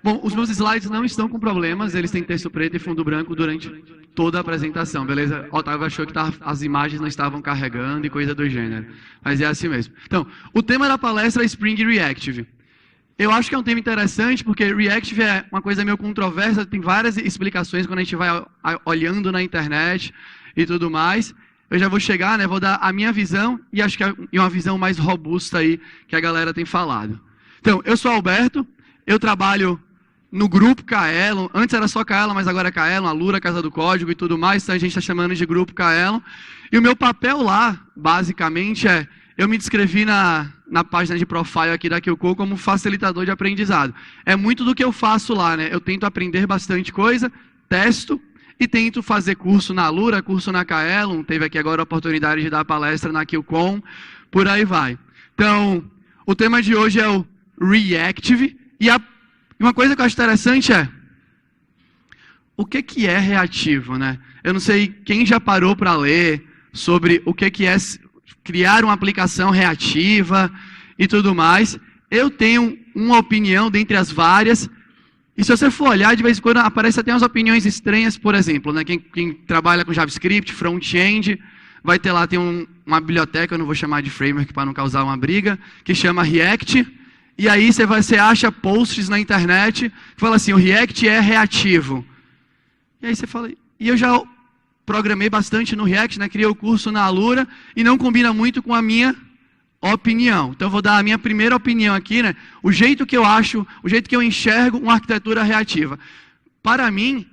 Bom, os meus slides não estão com problemas, eles têm texto preto e fundo branco durante toda a apresentação, beleza? O Otávio achou que as imagens não estavam carregando e coisa do gênero, mas é assim mesmo. Então, o tema da palestra é Spring Reactive. Eu acho que é um tema interessante porque Reactive é uma coisa meio controversa, tem várias explicações quando a gente vai olhando na internet e tudo mais. Eu já vou chegar, né? Vou dar a minha visão e acho que é uma visão mais robusta aí que a galera tem falado. Então, eu sou Alberto, eu trabalho no grupo Kaelon, antes era só Kaelon, mas agora é Kaelon, Alura, Casa do Código e tudo mais, então a gente está chamando de grupo Kaelon. E o meu papel lá, basicamente, eu me descrevi na página de profile aqui da QCO como facilitador de aprendizado. É muito do que eu faço lá, né? Eu tento aprender bastante coisa, testo e tento fazer curso na Alura, curso na Kaelon, teve aqui agora a oportunidade de dar palestra na QCon, por aí vai. Então, o tema de hoje é o Reactive, e uma coisa que eu acho interessante o que é reativo, né? Eu não sei quem já parou para ler sobre o que é criar uma aplicação reativa e tudo mais. Eu tenho uma opinião dentre as várias, e se você for olhar, de vez em quando aparecem até umas opiniões estranhas, por exemplo, né? Quem trabalha com JavaScript, front-end, vai ter lá, tem uma biblioteca, eu não vou chamar de framework para não causar uma briga, que chama React. E aí você acha posts na internet que fala assim, o React é reativo. E aí você fala, e eu já programei bastante no React, né? Criei o curso na Alura e não combina muito com a minha opinião. Então eu vou dar a minha primeira opinião aqui, né? O jeito que eu enxergo uma arquitetura reativa. Para mim,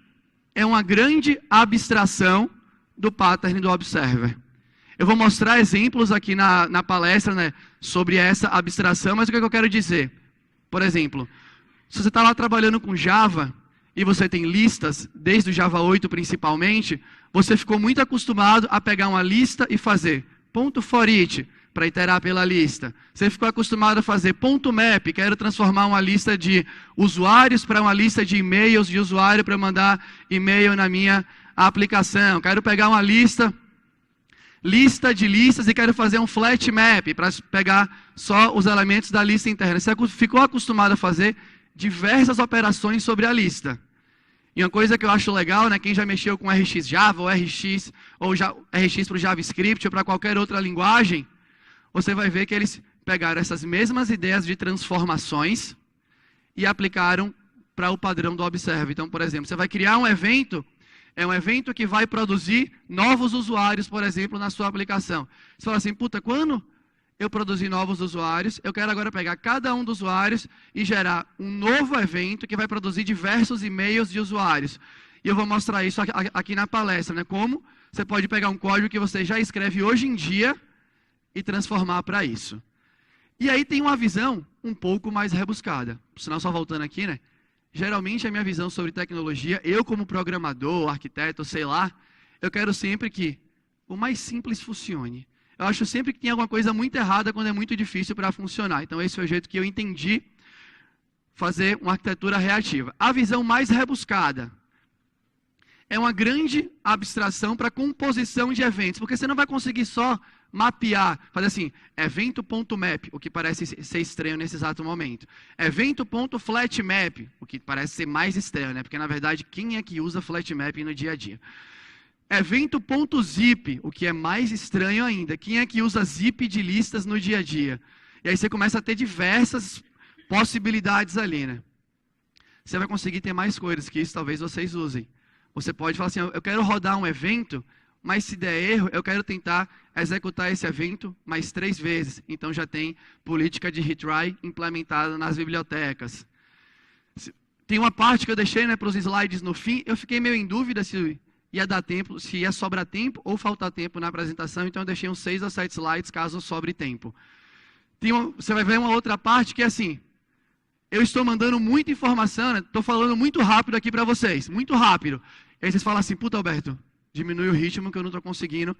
é uma grande abstração do pattern do Observer. Eu vou mostrar exemplos aqui na palestra, né, sobre essa abstração, mas o que eu quero dizer? Por exemplo, se você está lá trabalhando com Java e você tem listas, desde o Java 8 principalmente, você ficou muito acostumado a pegar uma lista e fazer .for each para iterar pela lista. Você ficou acostumado a fazer .map, quero transformar uma lista de usuários para uma lista de e-mails de usuário para mandar e-mail na minha aplicação. Quero pegar uma lista de listas e quero fazer um flat map para pegar só os elementos da lista interna. Você ficou acostumado a fazer diversas operações sobre a lista. E uma coisa que eu acho legal, né, quem já mexeu com RX Java ou RX para o JavaScript ou para qualquer outra linguagem, você vai ver que eles pegaram essas mesmas ideias de transformações e aplicaram para o padrão do Observe. Então, por exemplo, você vai criar um evento, é um evento que vai produzir novos usuários, por exemplo, na sua aplicação. Você fala assim, puta, quando eu produzir novos usuários, eu quero agora pegar cada um dos usuários e gerar um novo evento que vai produzir diversos e-mails de usuários. E eu vou mostrar isso aqui na palestra, né? Como você pode pegar um código que você já escreve hoje em dia e transformar para isso. E aí tem uma visão um pouco mais rebuscada. Por sinal, só voltando aqui, né? Geralmente a minha visão sobre tecnologia, eu como programador, arquiteto, sei lá, eu quero sempre que o mais simples funcione. Eu acho sempre que tem alguma coisa muito errada quando é muito difícil para funcionar. Então esse foi o jeito que eu entendi fazer uma arquitetura reativa. A visão mais rebuscada é uma grande abstração para composição de eventos, porque você não vai conseguir só mapear, fazer assim, evento.map, o que parece ser estranho nesse exato momento. Evento.flatmap, o que parece ser mais estranho, né? Porque na verdade, quem é que usa flatmap no dia a dia? Evento.zip, o que é mais estranho ainda. Quem é que usa zip de listas no dia a dia? E aí você começa a ter diversas possibilidades ali, né? Você vai conseguir ter mais coisas que isso, talvez vocês usem. Você pode falar assim, eu quero rodar um evento, mas se der erro, eu quero tentar executar esse evento mais 3 vezes. Então já tem política de retry implementada nas bibliotecas. Tem uma parte que eu deixei, né, para os slides no fim, eu fiquei meio em dúvida se ia dar tempo, se ia sobrar tempo ou faltar tempo na apresentação, então eu deixei uns 6 ou 7 slides caso sobre tempo. Você vai ver uma outra parte que é assim, eu estou mandando muita informação, estou falando muito rápido aqui para vocês, muito rápido. E aí vocês falam assim, puta Alberto, diminui o ritmo que eu não estou conseguindo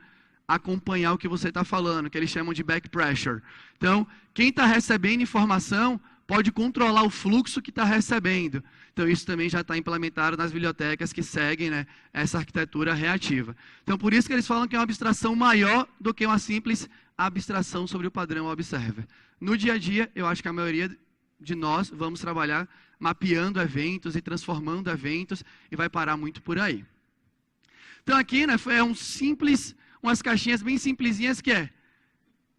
acompanhar o que você está falando, que eles chamam de back pressure. Então, quem está recebendo informação pode controlar o fluxo que está recebendo. Então, isso também já está implementado nas bibliotecas que seguem, né, essa arquitetura reativa. Então, por isso que eles falam que é uma abstração maior do que uma simples abstração sobre o padrão Observer. No dia a dia, eu acho que a maioria de nós vamos trabalhar mapeando eventos e transformando eventos e vai parar muito por aí. Então aqui, né, é umas caixinhas bem simplesinhas que é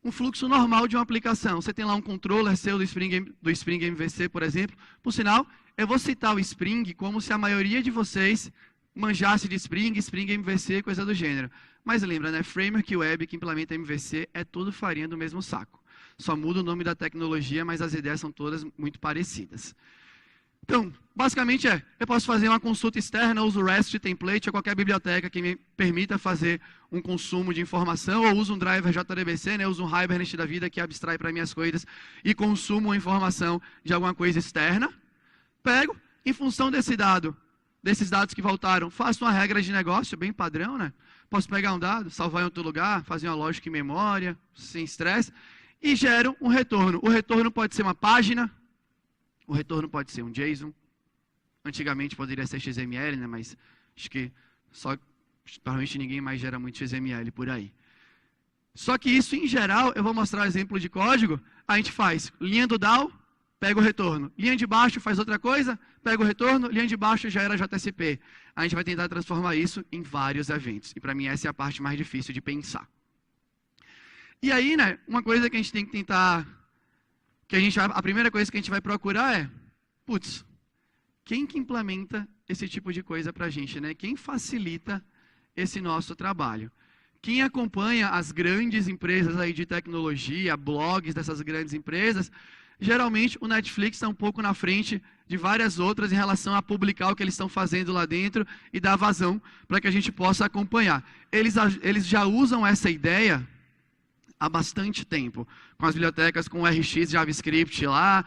um fluxo normal de uma aplicação. Você tem lá um controller seu do Spring MVC, por exemplo. Por sinal, eu vou citar o Spring como se a maioria de vocês manjasse de Spring MVC, coisa do gênero. Mas lembra, né? Framework web que implementa MVC é tudo farinha do mesmo saco. Só muda o nome da tecnologia, mas as ideias são todas muito parecidas. Então, basicamente eu posso fazer uma consulta externa, uso o REST template ou qualquer biblioteca que me permita fazer um consumo de informação, ou uso um driver JDBC, né, uso um Hibernate da vida que abstrai para minhas coisas e consumo a informação de alguma coisa externa. Pego, em função desses dados que voltaram, faço uma regra de negócio bem padrão, né? Posso pegar um dado, salvar em outro lugar, fazer uma lógica em memória, sem estresse, e gero um retorno. O retorno pode ser uma página, o retorno pode ser um JSON. Antigamente poderia ser XML, né? Mas acho que provavelmente ninguém mais gera muito XML por aí. Só que isso, em geral, eu vou mostrar um exemplo de código. A gente faz linha do DAO, pega o retorno. Linha de baixo faz outra coisa, pega o retorno, linha de baixo já era JSP. A gente vai tentar transformar isso em vários eventos. E para mim essa é a parte mais difícil de pensar. E aí, né, uma coisa que a gente tem que tentar... a primeira coisa que a gente vai procurar é, putz, quem que implementa esse tipo de coisa para a gente, né? Quem facilita esse nosso trabalho? Quem acompanha as grandes empresas aí de tecnologia, blogs dessas grandes empresas, geralmente o Netflix está um pouco na frente de várias outras em relação a publicar o que eles estão fazendo lá dentro e dar vazão para que a gente possa acompanhar. Eles já usam essa ideia há bastante tempo, com as bibliotecas com o RX JavaScript lá.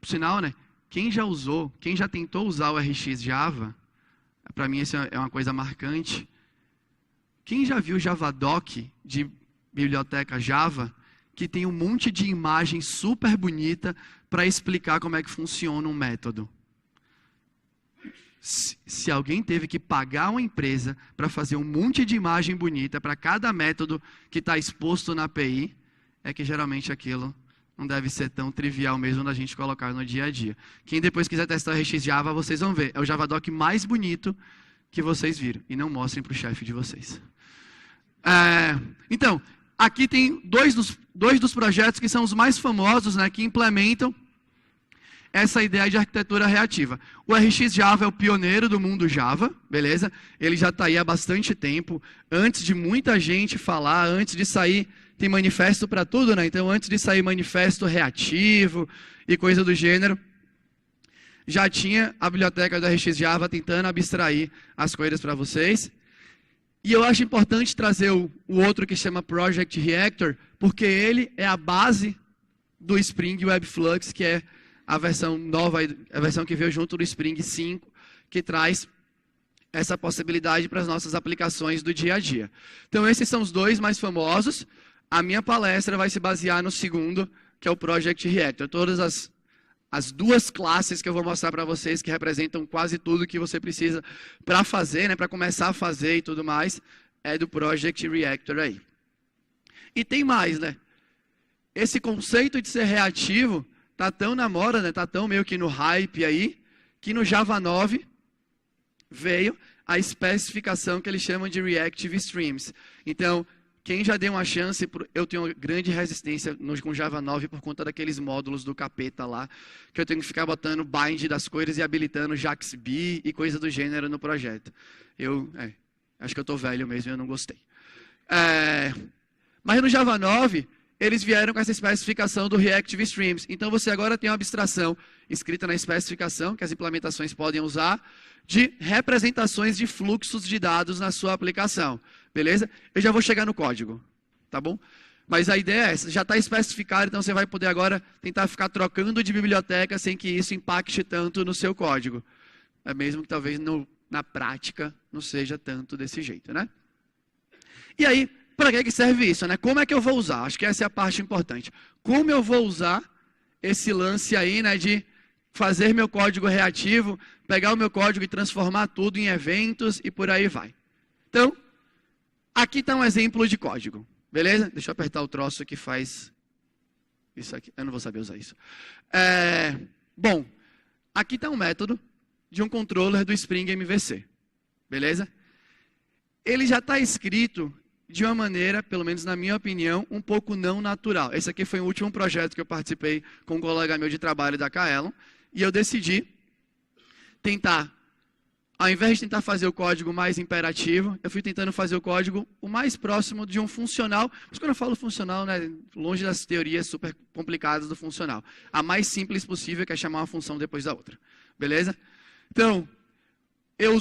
Por sinal, né, quem já tentou usar o RX Java, para mim isso é uma coisa marcante. Quem já viu Javadoc de biblioteca Java, que tem um monte de imagem super bonita para explicar como é que funciona um método? Se alguém teve que pagar uma empresa para fazer um monte de imagem bonita para cada método que está exposto na API, é que geralmente aquilo não deve ser tão trivial mesmo da gente colocar no dia a dia. Quem depois quiser testar o RX Java, vocês vão ver. É o Javadoc mais bonito que vocês viram. E não mostrem para o chefe de vocês. Então, aqui tem dois dos projetos que são os mais famosos, né, que implementam essa ideia de arquitetura reativa. O RX Java é o pioneiro do mundo Java, beleza? Ele já está aí há bastante tempo, antes de muita gente falar, antes de sair, tem manifesto para tudo, né? Então, antes de sair manifesto reativo e coisa do gênero, já tinha a biblioteca do RX Java tentando abstrair as coisas para vocês. E eu acho importante trazer o outro que chama Project Reactor, porque ele é a base do Spring Webflux, que é a versão nova, a versão que veio junto do Spring 5, que traz essa possibilidade para as nossas aplicações do dia a dia. Então, esses são os dois mais famosos. A minha palestra vai se basear no segundo, que é o Project Reactor. Todas as duas classes que eu vou mostrar para vocês, que representam quase tudo que você precisa para fazer, né, para começar a fazer e tudo mais, é do Project Reactor aí. E tem mais, né? Esse conceito de ser reativo está tão na moda, né? Está tão meio que no hype aí, que no Java 9 veio a especificação que eles chamam de Reactive Streams. Então, quem já deu uma chance, eu tenho uma grande resistência com Java 9 por conta daqueles módulos do capeta lá, que eu tenho que ficar botando bind das coisas e habilitando JAXB e coisa do gênero no projeto. Acho que eu estou velho mesmo e eu não gostei. Mas no Java 9, eles vieram com essa especificação do Reactive Streams. Então, você agora tem uma abstração escrita na especificação, que as implementações podem usar, de representações de fluxos de dados na sua aplicação. Beleza? Eu já vou chegar no código, tá bom? Mas a ideia é essa, já está especificado, então você vai poder agora tentar ficar trocando de biblioteca sem que isso impacte tanto no seu código. Mesmo que talvez na prática não seja tanto desse jeito, né? E aí, para que serve isso, né? Como é que eu vou usar? Acho que essa é a parte importante. Como eu vou usar esse lance aí, né, de fazer meu código reativo, pegar o meu código e transformar tudo em eventos e por aí vai. Então, aqui está um exemplo de código, beleza? Deixa eu apertar o troço que faz Isso aqui, eu não vou saber usar isso. Bom, aqui está um método de um controller do Spring MVC. Beleza? Ele já está escrito de uma maneira, pelo menos na minha opinião, um pouco não natural. Esse aqui foi o último projeto que eu participei com um colega meu de trabalho da Kaelon. E eu decidi tentar, ao invés de tentar fazer o código mais imperativo, eu fui tentando fazer o código o mais próximo de um funcional. Mas quando eu falo funcional, né, longe das teorias super complicadas do funcional. A mais simples possível, que é chamar uma função depois da outra. Beleza? Então, eu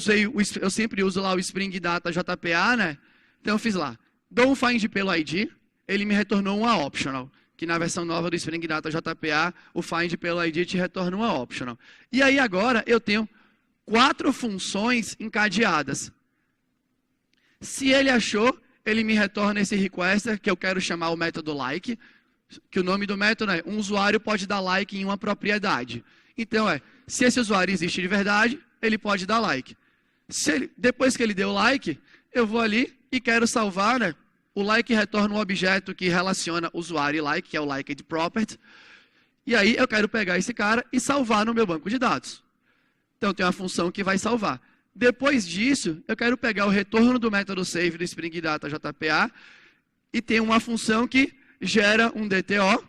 sempre uso lá o Spring Data JPA, né? Então eu fiz lá, dou um find pelo ID, ele me retornou uma optional, que na versão nova do Spring Data JPA, o find pelo ID te retorna uma optional. E aí agora eu tenho 4 funções encadeadas. Se ele achou, ele me retorna esse requester, que eu quero chamar o método like, que o nome do método é um usuário pode dar like em uma propriedade. Então se esse usuário existe de verdade, ele pode dar like. Depois que ele deu like, eu vou ali e quero salvar, né? O like retorna um objeto que relaciona usuário e like, que é o liked property. E aí eu quero pegar esse cara e salvar no meu banco de dados. Então tem uma função que vai salvar. Depois disso, eu quero pegar o retorno do método save do Spring Data JPA e tem uma função que gera um DTO,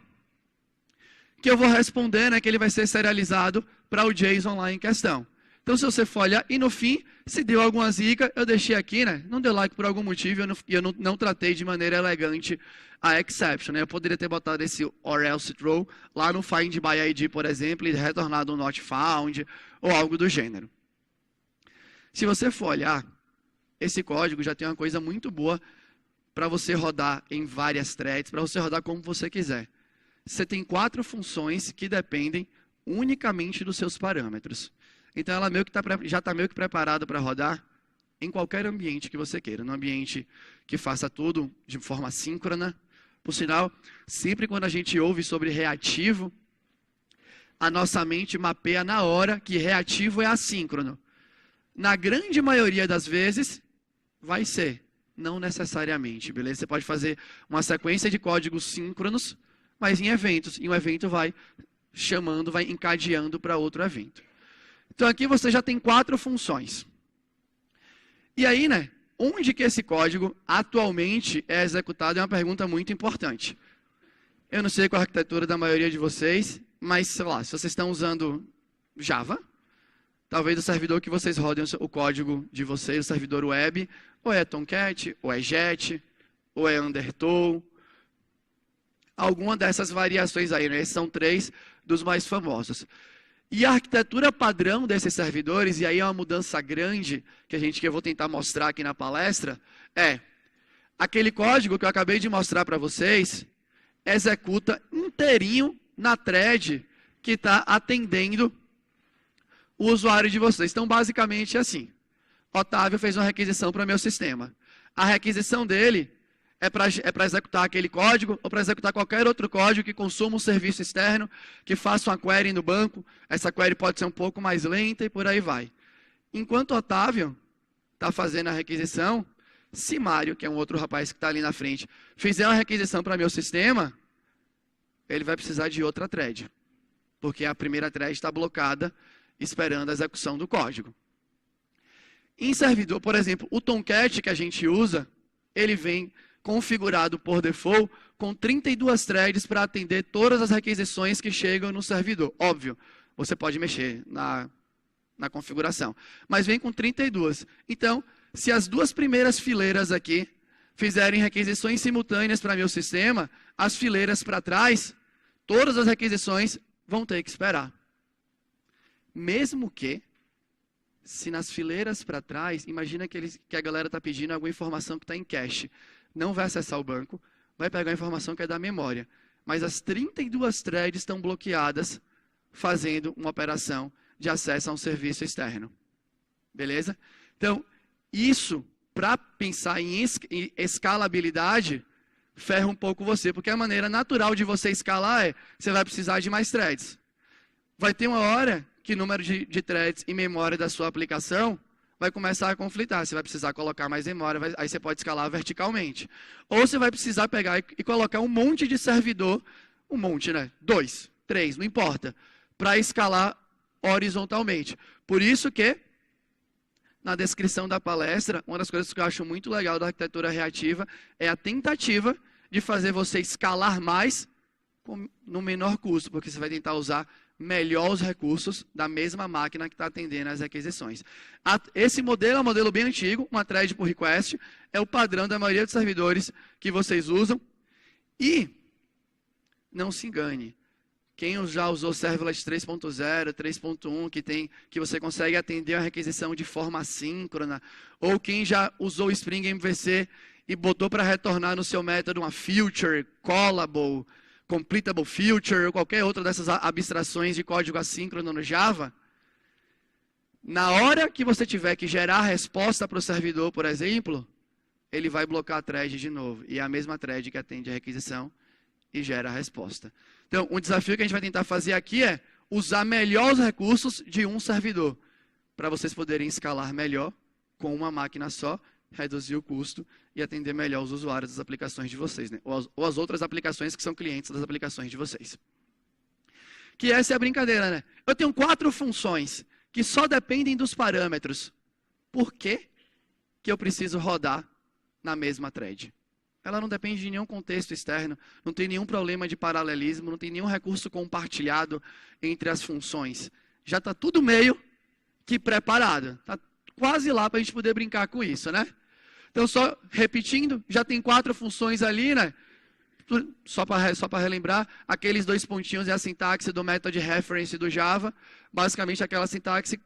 que eu vou responder, né, que ele vai ser serializado para o JSON lá em questão. Então, se você for olhar, e no fim, se deu alguma zica, eu deixei aqui, né? Não deu like por algum motivo, e eu não tratei de maneira elegante a exception, né? Eu poderia ter botado esse or else throw lá no find by ID, por exemplo, e retornado um not found, ou algo do gênero. Se você for olhar, esse código já tem uma coisa muito boa para você rodar em várias threads, para você rodar como você quiser. Você tem 4 funções que dependem unicamente dos seus parâmetros. Então, ela já está meio que preparada para rodar em qualquer ambiente que você queira. Num ambiente que faça tudo de forma síncrona. Por sinal, sempre quando a gente ouve sobre reativo, a nossa mente mapeia na hora que reativo é assíncrono. Na grande maioria das vezes, vai ser. Não necessariamente, beleza? Você pode fazer uma sequência de códigos síncronos, mas em eventos. E um evento vai chamando, vai encadeando para outro evento. Então aqui você já tem 4 funções. E aí, né, onde que esse código atualmente é executado é uma pergunta muito importante. Eu não sei qual a arquitetura da maioria de vocês, mas sei lá, se vocês estão usando Java, talvez o servidor que vocês rodem o código de vocês, o servidor web, ou é Tomcat, ou é Jet, ou é Undertow, alguma dessas variações aí, né? Esses são 3 dos mais famosos. E a arquitetura padrão desses servidores, e aí é uma mudança grande, que eu vou tentar mostrar aqui na palestra, é aquele código que eu acabei de mostrar para vocês, executa inteirinho na thread que está atendendo o usuário de vocês. Então, basicamente, é assim. Otávio fez uma requisição para o meu sistema. A requisição dele é para executar aquele código ou para executar qualquer outro código que consuma um serviço externo, que faça uma query no banco. Essa query pode ser um pouco mais lenta e por aí vai. Enquanto o Otávio está fazendo a requisição, se Mário, que é um outro rapaz que está ali na frente, fizer uma requisição para meu sistema, ele vai precisar de outra thread. Porque a primeira thread está blocada, esperando a execução do código. Em servidor, por exemplo, o Tomcat que a gente usa, ele vem configurado por default com 32 threads para atender todas as requisições que chegam no servidor. Óbvio, você pode mexer na configuração, mas vem com 32. Então, se as 2 primeiras fileiras aqui fizerem requisições simultâneas para meu sistema, as fileiras para trás, todas as requisições vão ter que esperar. Mesmo que, se nas fileiras para trás, imagina que a galera está pedindo alguma informação que está em cache. Não vai acessar o banco, vai pegar a informação que é da memória. Mas as 32 threads estão bloqueadas, fazendo uma operação de acesso a um serviço externo. Beleza? Então, isso, para pensar em escalabilidade, ferra um pouco você, porque a maneira natural de você escalar você vai precisar de mais threads. Vai ter uma hora que o número de threads e memória da sua aplicação vai começar a conflitar. Você vai precisar colocar mais memória, aí você pode escalar verticalmente. Ou você vai precisar pegar e colocar um monte de servidor um monte, né? 2, 3, não importa. Para escalar horizontalmente. Por isso que, na descrição da palestra, uma das coisas que eu acho muito legal da arquitetura reativa é a tentativa de fazer você escalar mais no menor custo, porque você vai tentar usar melhor os recursos da mesma máquina que está atendendo às requisições. Esse modelo é um modelo bem antigo, uma thread por request, é o padrão da maioria dos servidores que vocês usam. E, não se engane, quem já usou Serverless 3.0, 3.1, que você consegue atender a requisição de forma assíncrona, ou quem já usou Spring MVC e botou para retornar no seu método uma feature, callable, completable feature, ou qualquer outra dessas abstrações de código assíncrono no Java, na hora que você tiver que gerar a resposta para o servidor, por exemplo, ele vai bloquear a thread de novo. E é a mesma thread que atende a requisição e gera a resposta. Então, um desafio que a gente vai tentar fazer aqui é usar melhor os recursos de um servidor, para vocês poderem escalar melhor com uma máquina só, reduzir o custo e atender melhor os usuários das aplicações de vocês, né? Ou as outras aplicações que são clientes das aplicações de vocês. Que essa é a brincadeira, né? Eu tenho 4 funções que só dependem dos parâmetros. Por que que eu preciso rodar na mesma thread? Ela não depende de nenhum contexto externo, não tem nenhum problema de paralelismo, não tem nenhum recurso compartilhado entre as funções. Já está tudo meio que preparado. Está quase lá para a gente poder brincar com isso, né? Então, só repetindo, já tem 4 funções ali, né? Só para relembrar, aqueles 2 pontinhos é a sintaxe do method reference do Java. Basicamente, aquela sintaxe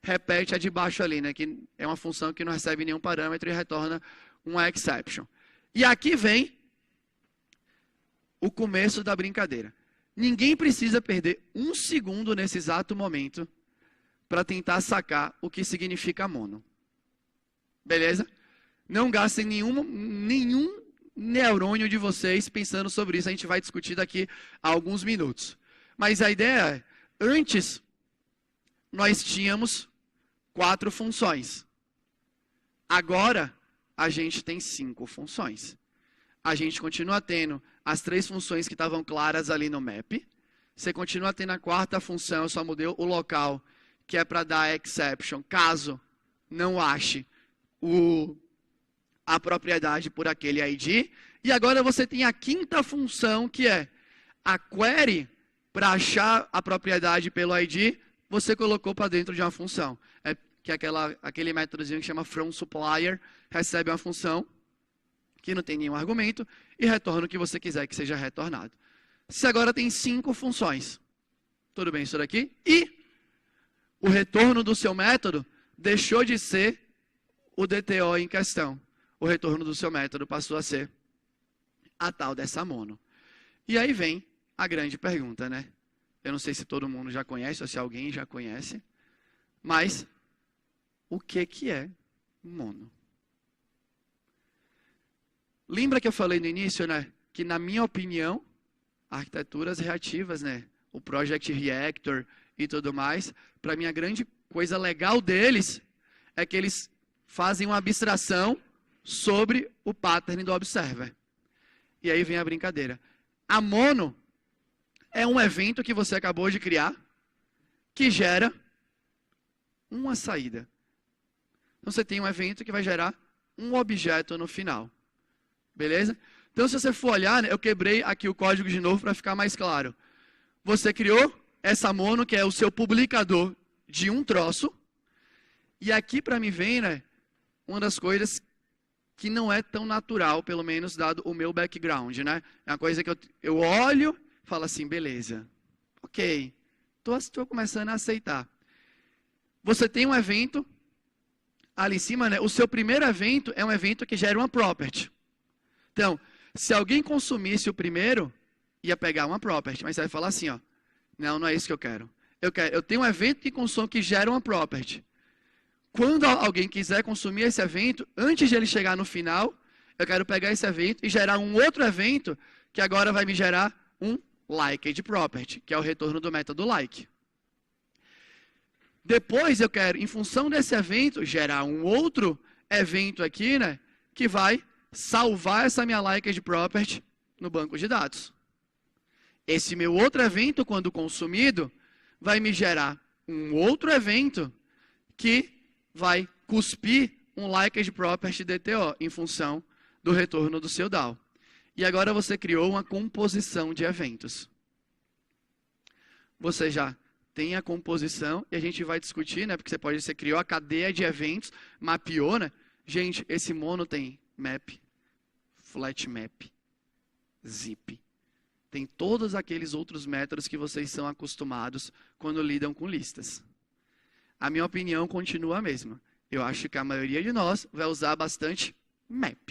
repete a de baixo ali, né? Que é uma função que não recebe nenhum parâmetro e retorna uma exception. E aqui vem o começo da brincadeira. Ninguém precisa perder um segundo nesse exato momento para tentar sacar o que significa mono. Beleza? Não gastem nenhum neurônio de vocês pensando sobre isso. A gente vai discutir daqui a alguns minutos. Mas a ideia é, antes, nós tínhamos 4 funções. Agora, a gente tem 5 funções. A gente continua tendo as 3 funções que estavam claras ali no map. Você continua tendo a 4ª função, eu só mudei o local, que é para dar exception, caso não ache a propriedade por aquele ID. E agora você tem a 5ª função, que é a query, para achar a propriedade pelo ID, você colocou para dentro de uma função. Que é aquele métodozinho que chama fromSupplier, recebe uma função que não tem nenhum argumento e retorna o que você quiser que seja retornado. Você agora tem 5 funções. Tudo bem isso daqui? E o retorno do seu método deixou de ser o DTO em questão. O retorno do seu método passou a ser a tal dessa mono. E aí vem a grande pergunta, né? Eu não sei se todo mundo já conhece ou se alguém já conhece, mas o que é mono? Lembra que eu falei no início, né? Que na minha opinião, arquiteturas reativas, né? O Project Reactor e tudo mais, para mim a grande coisa legal deles é que eles fazem uma abstração sobre o pattern do observer. E aí vem a brincadeira. A mono é um evento que você acabou de criar que gera uma saída. Então você tem um evento que vai gerar um objeto no final. Beleza? Então se você for olhar, né, eu quebrei aqui o código de novo para ficar mais claro. Você criou essa mono, que é o seu publicador de um troço. E aqui para mim vem, né, uma das coisas que não é tão natural, pelo menos dado o meu background, né? É uma coisa que eu olho e falo assim, beleza, ok, estou começando a aceitar. Você tem um evento ali em cima, né? O seu primeiro evento é um evento que gera uma property. Então, se alguém consumisse o primeiro, ia pegar uma property, mas você vai falar assim, ó, não é isso que eu quero. Eu tenho um evento que gera uma property. Quando alguém quiser consumir esse evento, antes de ele chegar no final, eu quero pegar esse evento e gerar um outro evento que agora vai me gerar um liked property, que é o retorno do método like. Depois eu quero, em função desse evento, gerar um outro evento aqui, né, que vai salvar essa minha liked property no banco de dados. Esse meu outro evento, quando consumido, vai me gerar um outro evento que vai cuspir um Liked Property DTO em função do retorno do seu DAO. E agora você criou uma composição de eventos. Você já tem a composição e a gente vai discutir, né? Porque você criou a cadeia de eventos, mapeou, né? Gente, esse mono tem map, flat map, zip. Tem todos aqueles outros métodos que vocês são acostumados quando lidam com listas. A minha opinião continua a mesma. Eu acho que a maioria de nós vai usar bastante map,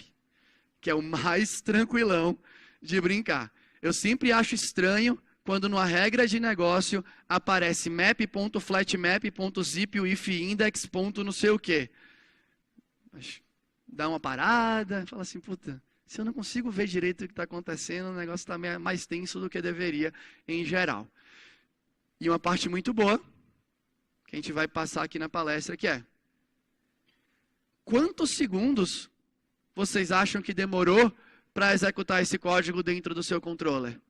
que é o mais tranquilão de brincar. Eu sempre acho estranho quando numa regra de negócio aparece map.flatmap.zip, o if index, ponto não sei o quê. Dá uma parada, fala assim, puta, se eu não consigo ver direito o que está acontecendo, o negócio está mais tenso do que deveria em geral. E uma parte muito boa, que a gente vai passar aqui na palestra, que é: quantos segundos vocês acham que demorou para executar esse código dentro do seu controller?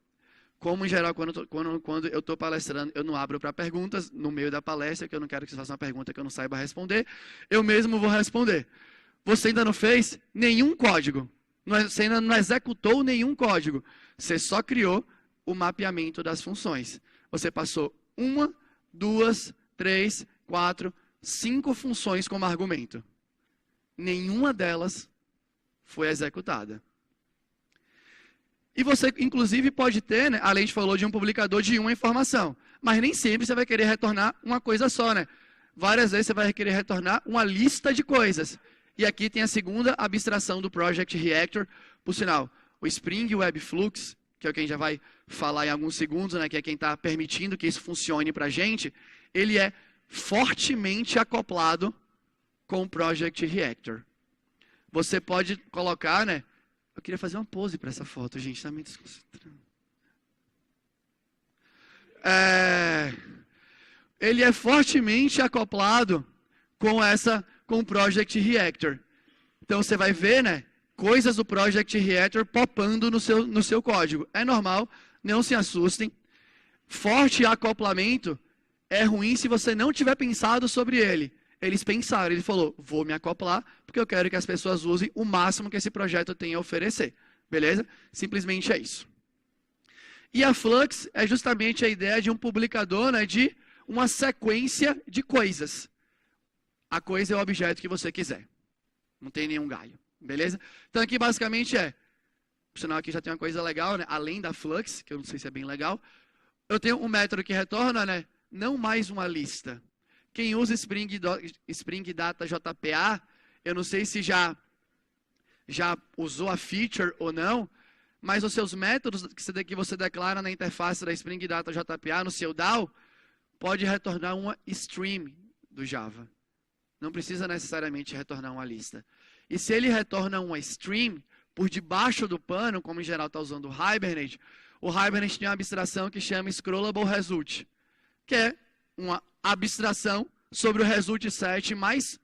Como, em geral, quando eu estou palestrando, eu não abro para perguntas no meio da palestra, que eu não quero que vocês façam uma pergunta que eu não saiba responder. Eu mesmo vou responder. Você ainda não fez nenhum código. Você ainda não executou nenhum código. Você só criou o mapeamento das funções. Você passou 1, 2, 3, 4, 5 funções como argumento. Nenhuma delas foi executada. E você, inclusive, pode ter, né, a gente falou de um publicador de uma informação, mas nem sempre você vai querer retornar uma coisa só, né? Várias vezes você vai querer retornar uma lista de coisas. E aqui tem a segunda abstração do Project Reactor. Por sinal, o Spring Web Flux, que é o que a gente já vai falar em alguns segundos, né, que é quem está permitindo que isso funcione para a gente, ele é fortemente acoplado com o Project Reactor. Você pode colocar, né? Eu queria fazer uma pose para essa foto, gente, está me desconcentrando. Ele é fortemente acoplado com o Project Reactor. Então você vai ver, né, coisas do Project Reactor popando no seu código. É normal, não se assustem. Forte acoplamento é ruim se você não tiver pensado sobre ele. Eles pensaram, ele falou, vou me acoplar, porque eu quero que as pessoas usem o máximo que esse projeto tem a oferecer. Beleza? Simplesmente é isso. E a Flux é justamente a ideia de um publicador, né, de uma sequência de coisas. A coisa é o objeto que você quiser. Não tem nenhum galho. Beleza? Então aqui basicamente por sinal aqui já tem uma coisa legal, né, além da Flux, que eu não sei se é bem legal. Eu tenho um método que retorna, né, não mais uma lista. Quem usa Spring Data JPA, eu não sei se já usou a feature ou não, mas os seus métodos que você declara na interface da Spring Data JPA, no seu DAO, pode retornar uma stream do Java. Não precisa necessariamente retornar uma lista. E se ele retorna uma stream, por debaixo do pano, como em geral está usando o Hibernate tem uma abstração que chama Scrollable Result, que é uma abstração sobre o result set mais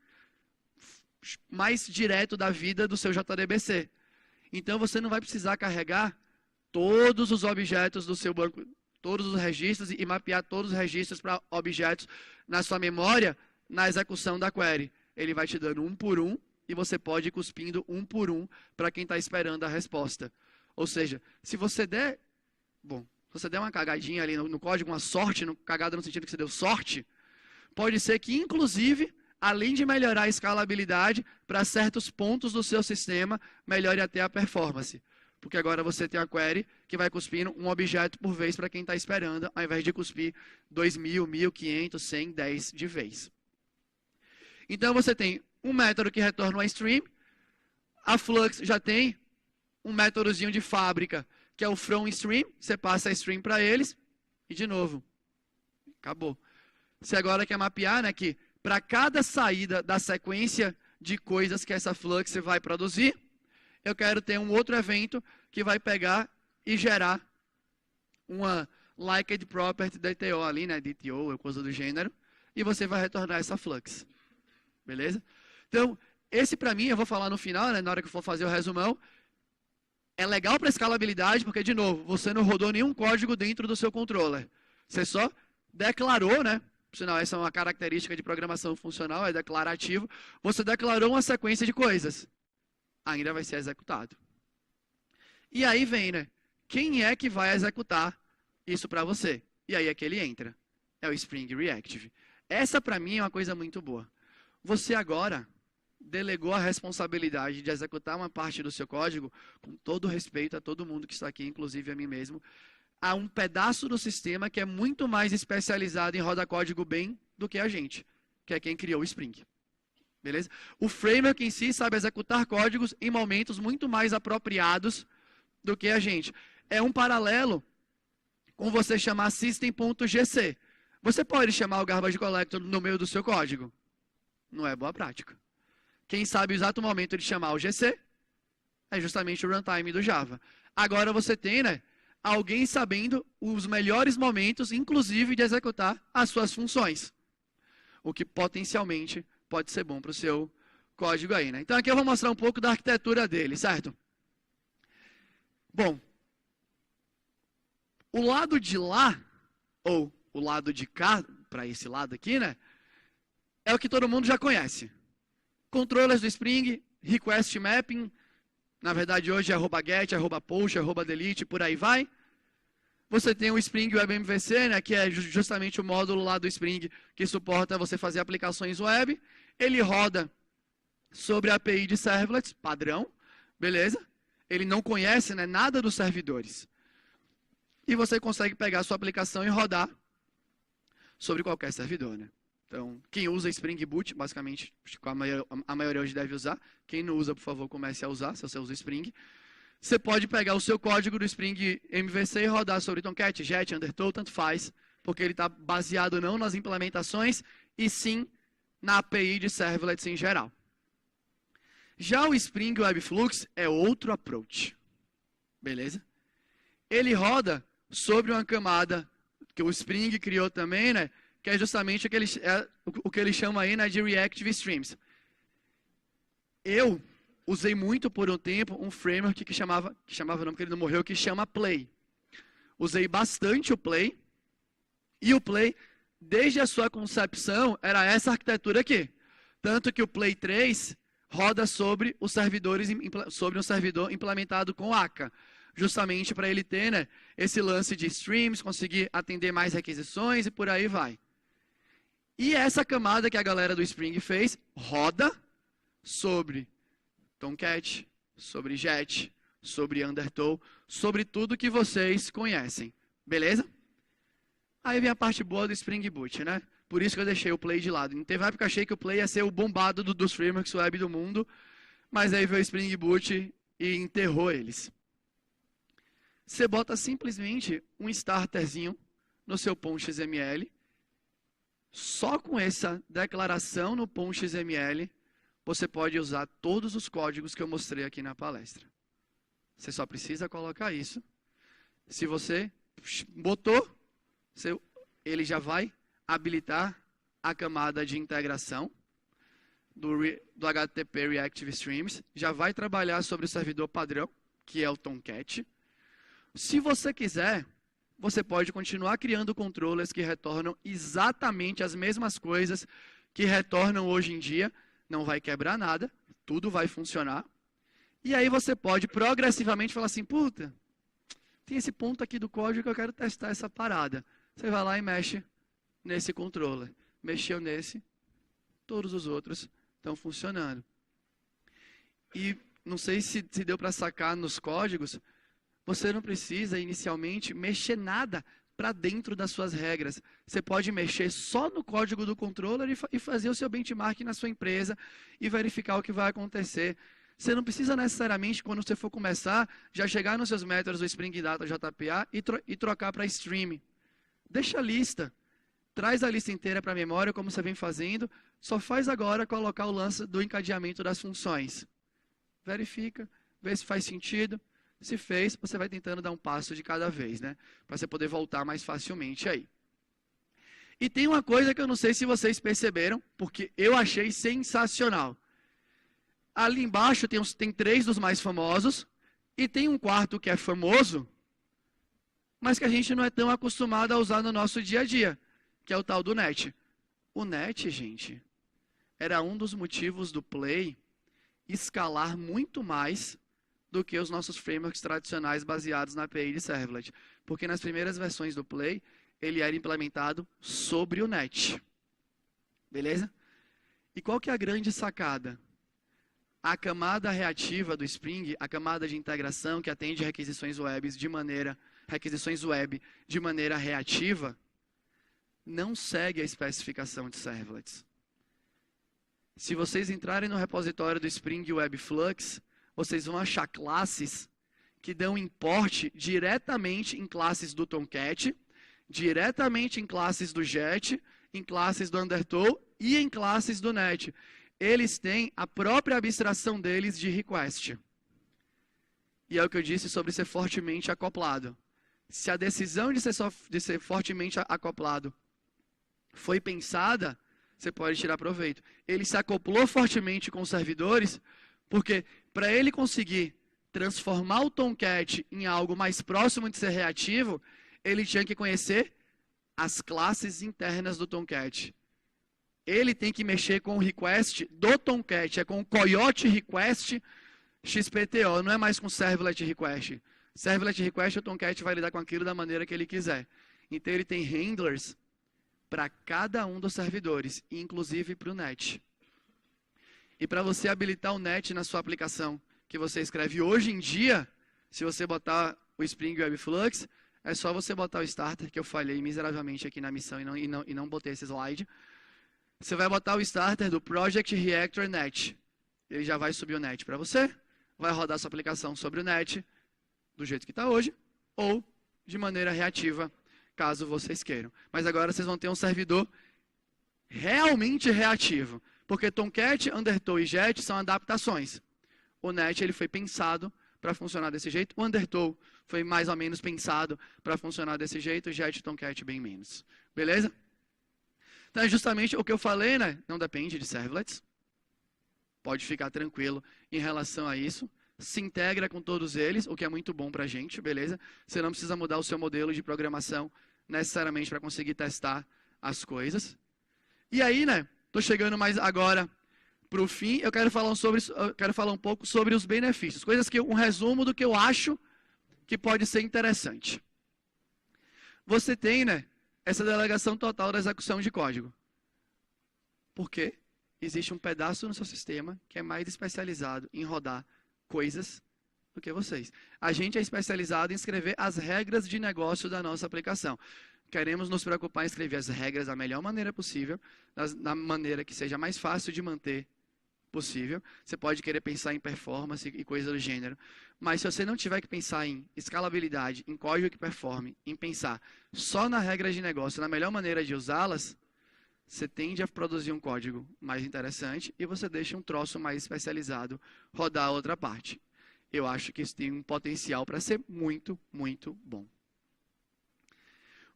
direto da vida do seu JDBC. Então você não vai precisar carregar todos os objetos do seu banco, todos os registros e mapear todos os registros para objetos na sua memória na execução da query. Ele vai te dando um por um e você pode ir cuspindo um por um para quem está esperando a resposta. Ou seja, se você der uma cagadinha ali no código, uma sorte, cagada no sentido que você deu sorte, pode ser que, inclusive, além de melhorar a escalabilidade, para certos pontos do seu sistema, melhore até a performance. Porque agora você tem a query que vai cuspindo um objeto por vez para quem está esperando, ao invés de cuspir 2.000, 1.500, 100, 10 de vez. Então você tem um método que retorna uma stream, a Flux já tem um métodozinho de fábrica, que é o from stream, você passa a stream para eles, e de novo, acabou. Você agora quer mapear, né, que para cada saída da sequência de coisas que essa Flux vai produzir, eu quero ter um outro evento que vai pegar e gerar uma Liked Property DTO ali, né, DTO, ou coisa do gênero, e você vai retornar essa Flux. Beleza? Então, esse para mim, eu vou falar no final, né, na hora que eu for fazer o resumão, É legal para escalabilidade, porque, de novo, você não rodou nenhum código dentro do seu controller. Você só declarou, né? Por sinal, essa é uma característica de programação funcional, é declarativo. Você declarou uma sequência de coisas. Ainda vai ser executado. E aí vem, né? Quem é que vai executar isso para você? E aí é que ele entra. É o Spring Reactive. Essa, para mim, é uma coisa muito boa. Você agora delegou a responsabilidade de executar uma parte do seu código, com todo respeito a todo mundo que está aqui, inclusive a mim mesmo, a um pedaço do sistema que é muito mais especializado em rodar código bem do que a gente, que é quem criou o Spring. Beleza? O framework em si sabe executar códigos em momentos muito mais apropriados do que a gente. É um paralelo com você chamar system.gc. Você pode chamar o garbage collector no meio do seu código. Não é boa prática. Quem sabe o exato momento de chamar o GC é justamente o runtime do Java. Agora você tem, né, alguém sabendo os melhores momentos, inclusive, de executar as suas funções. O que potencialmente pode ser bom para o seu código aí, né? Então aqui eu vou mostrar um pouco da arquitetura dele, certo? Bom, o lado de lá, ou o lado de cá, para esse lado aqui, né, é o que todo mundo já conhece. Controllers do Spring, request mapping, na verdade hoje é @get, @post, @delete, por aí vai. Você tem o Spring Web MVC, né, que é justamente o módulo lá do Spring que suporta você fazer aplicações web. Ele roda sobre a API de servlets, padrão, beleza? Ele não conhece, né, nada dos servidores. E você consegue pegar a sua aplicação e rodar sobre qualquer servidor, né? Então, quem usa Spring Boot, basicamente, a maioria hoje deve usar. Quem não usa, por favor, comece a usar, se você usa Spring. Você pode pegar o seu código do Spring MVC e rodar sobre Tomcat, Jet, Undertow, tanto faz, porque ele está baseado não nas implementações, e sim na API de servlets em geral. Já o Spring Webflux é outro approach. Beleza? Ele roda sobre uma camada que o Spring criou também, né? Que é justamente o que ele chama aí, né, de Reactive Streams. Eu usei muito por um tempo um framework que chamava não, porque ele não morreu, que chama Play. Usei bastante o Play, e o Play, desde a sua concepção, era essa arquitetura aqui. Tanto que o Play 3 roda sobre os servidores, sobre um servidor implementado com Akka, justamente para ele ter, né, esse lance de streams, conseguir atender mais requisições e por aí vai. E essa camada que a galera do Spring fez, roda sobre Tomcat, sobre Jet, sobre Undertow, sobre tudo que vocês conhecem. Beleza? Aí vem a parte boa do Spring Boot, né? Por isso que eu deixei o Play de lado. Teve uma época que eu achei que o Play ia ser o bombado dos frameworks web do mundo, mas aí veio o Spring Boot e enterrou eles. Você bota simplesmente um starterzinho no seu .xml. Só com essa declaração no .xml, você pode usar todos os códigos que eu mostrei aqui na palestra. Você só precisa colocar isso. Se você botou, ele já vai habilitar a camada de integração do HTTP Reactive Streams, já vai trabalhar sobre o servidor padrão, que é o Tomcat. Se você quiser, você pode continuar criando controllers que retornam exatamente as mesmas coisas que retornam hoje em dia. Não vai quebrar nada, tudo vai funcionar. E aí você pode progressivamente falar assim, puta, tem esse ponto aqui do código que eu quero testar essa parada. Você vai lá e mexe nesse controller. Mexeu nesse, todos os outros estão funcionando. E não sei se deu para sacar nos códigos, você não precisa, inicialmente, mexer nada para dentro das suas regras. Você pode mexer só no código do controller e fazer o seu benchmark na sua empresa e verificar o que vai acontecer. Você não precisa necessariamente, quando você for começar, já chegar nos seus métodos do Spring Data JPA e trocar para Stream. Deixa a lista. Traz a lista inteira para a memória, como você vem fazendo. Só faz agora colocar o lance do encadeamento das funções. Verifica, vê se faz sentido. Se fez, você vai tentando dar um passo de cada vez, né? Para você poder voltar mais facilmente aí. E tem uma coisa que eu não sei se vocês perceberam, porque eu achei sensacional. Ali embaixo tem 3 dos mais famosos, E tem um quarto que é famoso, mas que a gente não é tão acostumado a usar no nosso dia a dia, que é o tal do NET. O NET, gente, era um dos motivos do Play escalar muito mais do que os nossos frameworks tradicionais baseados na API de Servlet. Porque nas primeiras versões do Play, ele era implementado sobre o NET. Beleza? E qual que é a grande sacada? A camada reativa do Spring, a camada de integração que atende requisições web de maneira reativa, não segue a especificação de servlets. Se vocês entrarem no repositório do Spring Web Flux, vocês vão achar classes que dão import diretamente em classes do Tomcat, diretamente em classes do Jet, em classes do Undertow e em classes do Net. Eles têm a própria abstração deles de request. E é o que eu disse sobre ser fortemente acoplado. Se a decisão de ser fortemente acoplado foi pensada, você pode tirar proveito. Ele se acoplou fortemente com os servidores, porque para ele conseguir transformar o Tomcat em algo mais próximo de ser reativo, ele tinha que conhecer as classes internas do Tomcat. Ele tem que mexer com o request do Tomcat, é com o Coyote Request XPTO, não é mais com Servlet Request. Servlet Request, o Tomcat vai lidar com aquilo da maneira que ele quiser. Então ele tem handlers para cada um dos servidores, inclusive para o NET. E para você habilitar o NET na sua aplicação que você escreve hoje em dia, se você botar o Spring Web Flux, é só você botar o starter, que eu falhei miseravelmente aqui na missão e não botei esse slide. Você vai botar o starter do Project Reactor Net. Ele já vai subir o Net para você, vai rodar sua aplicação sobre o Net, do jeito que está hoje, ou de maneira reativa, caso vocês queiram. Mas agora vocês vão ter um servidor realmente reativo, porque Tomcat, Undertow e Jet são adaptações. O Net ele foi pensado para funcionar desse jeito, o Undertow foi mais ou menos pensado para funcionar desse jeito, o Jet e Tomcat bem menos. Beleza? Então é justamente o que eu falei, né? Não depende de servlets. Pode ficar tranquilo em relação a isso. Se integra com todos eles, o que é muito bom para a gente, beleza? Você não precisa mudar o seu modelo de programação necessariamente para conseguir testar as coisas. E aí, né? Estou chegando mais agora para o fim. Eu quero falar um pouco sobre os benefícios. Um resumo do que eu acho que pode ser interessante. Você tem, né? Essa delegação total da execução de código. Por quê? Existe um pedaço no seu sistema que é mais especializado em rodar coisas do que vocês. A gente é especializado em escrever as regras de negócio da nossa aplicação. Queremos nos preocupar em escrever as regras da melhor maneira possível, da maneira que seja mais fácil de manter possível. Você pode querer pensar em performance e coisa do gênero, mas se você não tiver que pensar em escalabilidade, em código que performe, em pensar só na regra de negócio, na melhor maneira de usá-las, você tende a produzir um código mais interessante e você deixa um troço mais especializado rodar a outra parte. Eu acho que isso tem um potencial para ser muito, muito bom.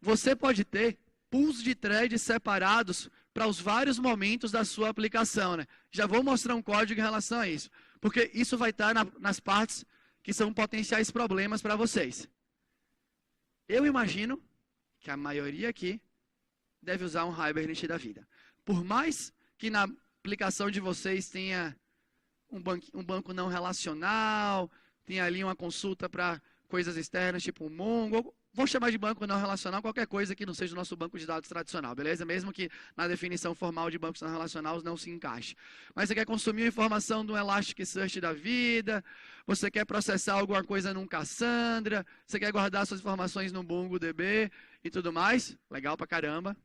Você pode ter pools de threads separados para os vários momentos da sua aplicação, né? Já vou mostrar um código em relação a isso, porque isso vai estar nas partes que são potenciais problemas para vocês. Eu imagino que a maioria aqui deve usar um Hibernate da vida. Por mais que na aplicação de vocês tenha um banco não relacional, tenha ali uma consulta para coisas externas, tipo um Mongo, vou chamar de banco não relacional qualquer coisa que não seja o nosso banco de dados tradicional, beleza? Mesmo que na definição formal de bancos não relacionais não se encaixe. Mas você quer consumir informação do Elasticsearch da vida, você quer processar alguma coisa num Cassandra, você quer guardar suas informações no MongoDB e tudo mais, legal pra caramba.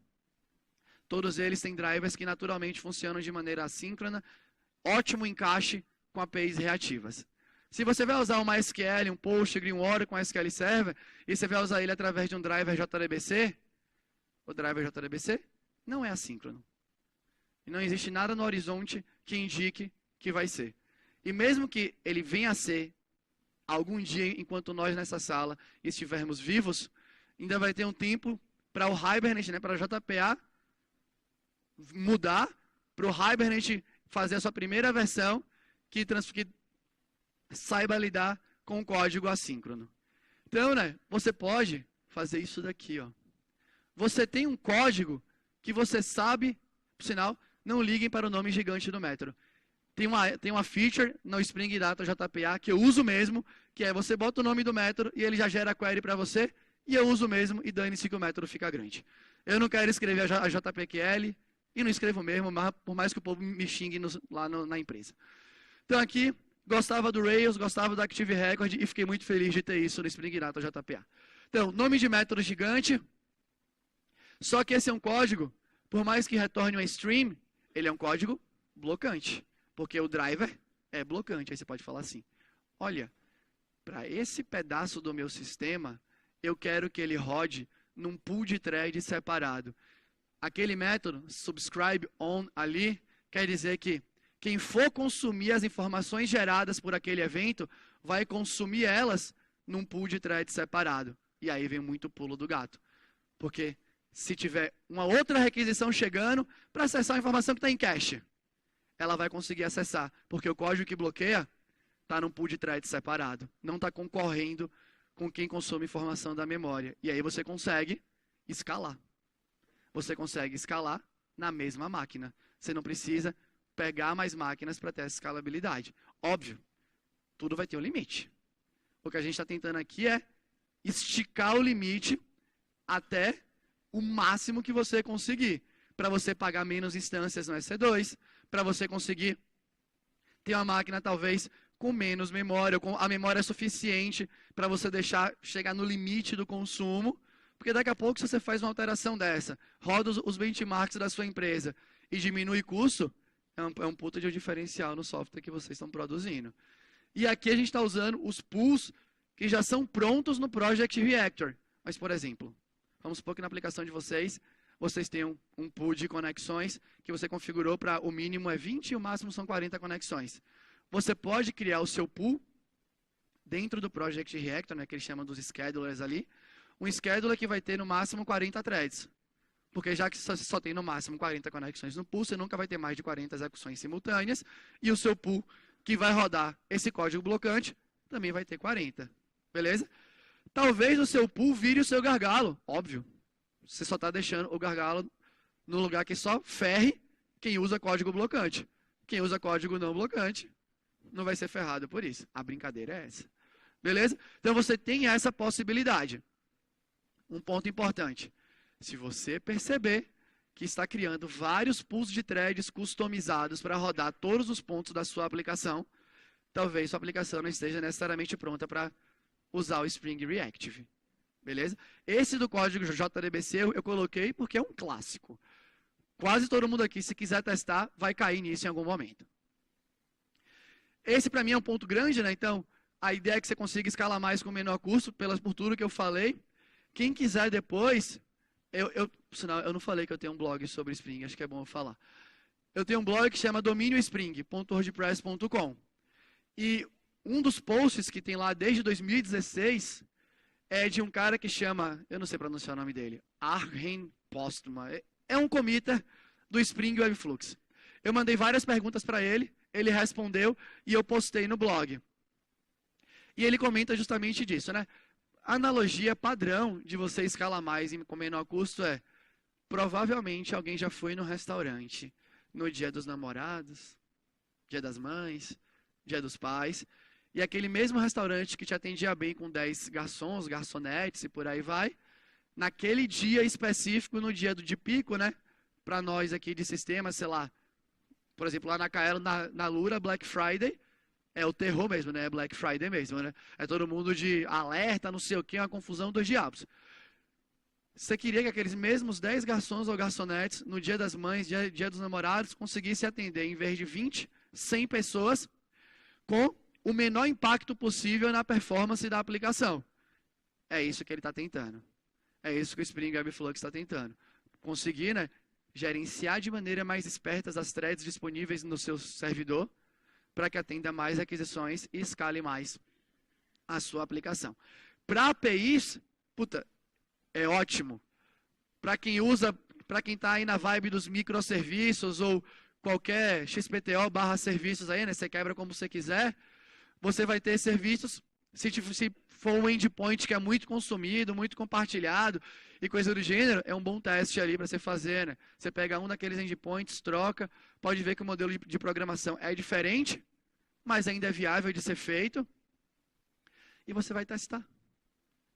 Todos eles têm drivers que naturalmente funcionam de maneira assíncrona, ótimo encaixe com APIs reativas. Se você vai usar um MySQL, um Postgre, um Oracle com SQL Server, e você vai usar ele através de um driver JDBC, o driver JDBC não é assíncrono. E não existe nada no horizonte que indique que vai ser. E mesmo que ele venha a ser, algum dia, enquanto nós nessa sala estivermos vivos, ainda vai ter um tempo para o Hibernate, né, para o JPA, mudar, para o Hibernate fazer a sua primeira versão, que saiba lidar com um código assíncrono. Então, né, você pode fazer isso daqui, ó. Você tem um código que você sabe, por sinal, não liguem para o nome gigante do método. Tem uma feature no Spring Data JPA que eu uso mesmo, que é você bota o nome do método e ele já gera a query para você, e eu uso mesmo e dane-se que o método fica grande. Eu não quero escrever a JPQL e não escrevo mesmo, por mais que o povo me xingue lá na empresa. Então aqui, gostava do Rails, gostava do Active Record e fiquei muito feliz de ter isso no Spring Data JPA. Então, nome de método gigante, só que esse é um código, por mais que retorne um stream, ele é um código blocante, porque o driver é blocante. Aí você pode falar assim, olha, para esse pedaço do meu sistema, eu quero que ele rode num pool de thread separado. Aquele método, subscribe on ali, quer dizer que quem for consumir as informações geradas por aquele evento, vai consumir elas num pool de thread separado. E aí vem muito pulo do gato. Porque se tiver uma outra requisição chegando para acessar a informação que está em cache, ela vai conseguir acessar. Porque o código que bloqueia está num pool de thread separado. Não está concorrendo com quem consome informação da memória. E aí você consegue escalar. Você consegue escalar na mesma máquina. Você não precisa pegar mais máquinas para ter essa escalabilidade. Óbvio, tudo vai ter um limite. O que a gente está tentando aqui é esticar o limite até o máximo que você conseguir. Para você pagar menos instâncias no EC2, para você conseguir ter uma máquina talvez com menos memória, com a memória suficiente para você deixar chegar no limite do consumo, porque daqui a pouco se você faz uma alteração dessa, roda os benchmarks da sua empresa e diminui custo, é um puta de um diferencial no software que vocês estão produzindo. E aqui a gente está usando os pools que já são prontos no Project Reactor. Mas, por exemplo, vamos supor que na aplicação de vocês têm um pool de conexões que você configurou para o mínimo é 20 e o máximo são 40 conexões. Você pode criar o seu pool dentro do Project Reactor, né, que eles chamam dos schedulers ali, um scheduler que vai ter no máximo 40 threads. Porque já que só tem no máximo 40 conexões no pool, você nunca vai ter mais de 40 execuções simultâneas, e o seu pool que vai rodar esse código blocante também vai ter 40. Beleza? Talvez o seu pool vire o seu gargalo, óbvio. Você só está deixando o gargalo no lugar que só ferre quem usa código blocante. Quem usa código não blocante não vai ser ferrado por isso. A brincadeira é essa. Beleza? Então você tem essa possibilidade. Um ponto importante. Se você perceber que está criando vários pools de threads customizados para rodar todos os pontos da sua aplicação, talvez sua aplicação não esteja necessariamente pronta para usar o Spring Reactive. Beleza? Esse do código JDBC eu coloquei porque é um clássico. Quase todo mundo aqui, se quiser testar, vai cair nisso em algum momento. Esse para mim é um ponto grande, né? Então, a ideia é que você consiga escalar mais com menor custo, por tudo que eu falei. Quem quiser depois, sinal, eu não falei que eu tenho um blog sobre Spring, acho que é bom eu falar. Eu tenho um blog que chama dominiospring.wordpress.com. E um dos posts que tem lá desde 2016 é de um cara que chama, eu não sei pronunciar o nome dele, Arjen Postma. É um committer do Spring Webflux. Eu mandei várias perguntas para ele respondeu e eu postei no blog. E ele comenta justamente disso, né? A analogia padrão de você escalar mais com menor custo é, provavelmente alguém já foi no restaurante no dia dos namorados, dia das mães, dia dos pais, e aquele mesmo restaurante que te atendia bem com 10 garçons, garçonetes e por aí vai, naquele dia específico, no dia de pico, né? Para nós aqui de sistema, sei lá, por exemplo, lá na Kaelo, na Lura, Black Friday, é o terror mesmo, né? É Black Friday mesmo, né? É todo mundo de alerta, não sei o que, uma confusão dos diabos. Você queria que aqueles mesmos 10 garçons ou garçonetes, no dia das mães, dia dos namorados, conseguissem atender, em vez de 20, 100 pessoas, com o menor impacto possível na performance da aplicação. É isso que ele está tentando. É isso que o Spring Webflux está tentando. Conseguir, né, gerenciar de maneira mais esperta as threads disponíveis no seu servidor, para que atenda mais requisições e escale mais a sua aplicação. Para APIs, puta, é ótimo. Para quem usa, para quem está aí na vibe dos microserviços ou qualquer XPTO/serviços aí, né, você quebra como você quiser, você vai ter serviços Se for um endpoint que é muito consumido, muito compartilhado e coisa do gênero, é um bom teste ali para você fazer, né? Você pega um daqueles endpoints, troca, pode ver que o modelo de programação é diferente, mas ainda é viável de ser feito, e você vai testar.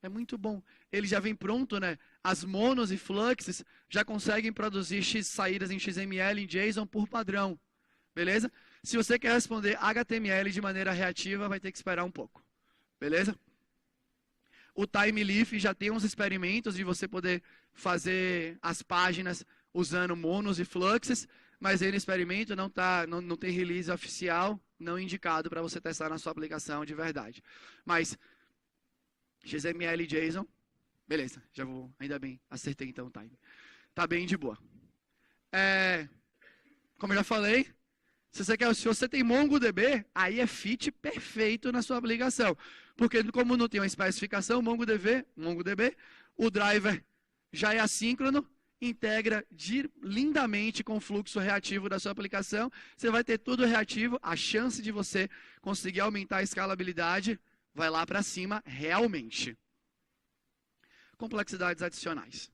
É muito bom. Ele já vem pronto, né? As monos e fluxes já conseguem produzir X saídas em XML, em JSON por padrão. Beleza? Se você quer responder HTML de maneira reativa, vai ter que esperar um pouco. Beleza? O TimeLeaf já tem uns experimentos de você poder fazer as páginas usando monos e fluxes, mas ele experimento não tem release oficial, não indicado para você testar na sua aplicação de verdade. Mas XML e JSON, beleza, já vou, ainda bem, acertei então o time. Tá bem de boa. Como eu já falei, se você tem MongoDB, aí é fit perfeito na sua aplicação. Porque como não tem uma especificação, MongoDB, o driver já é assíncrono, integra lindamente com o fluxo reativo da sua aplicação. Você vai ter tudo reativo, a chance de você conseguir aumentar a escalabilidade vai lá para cima realmente. Complexidades adicionais.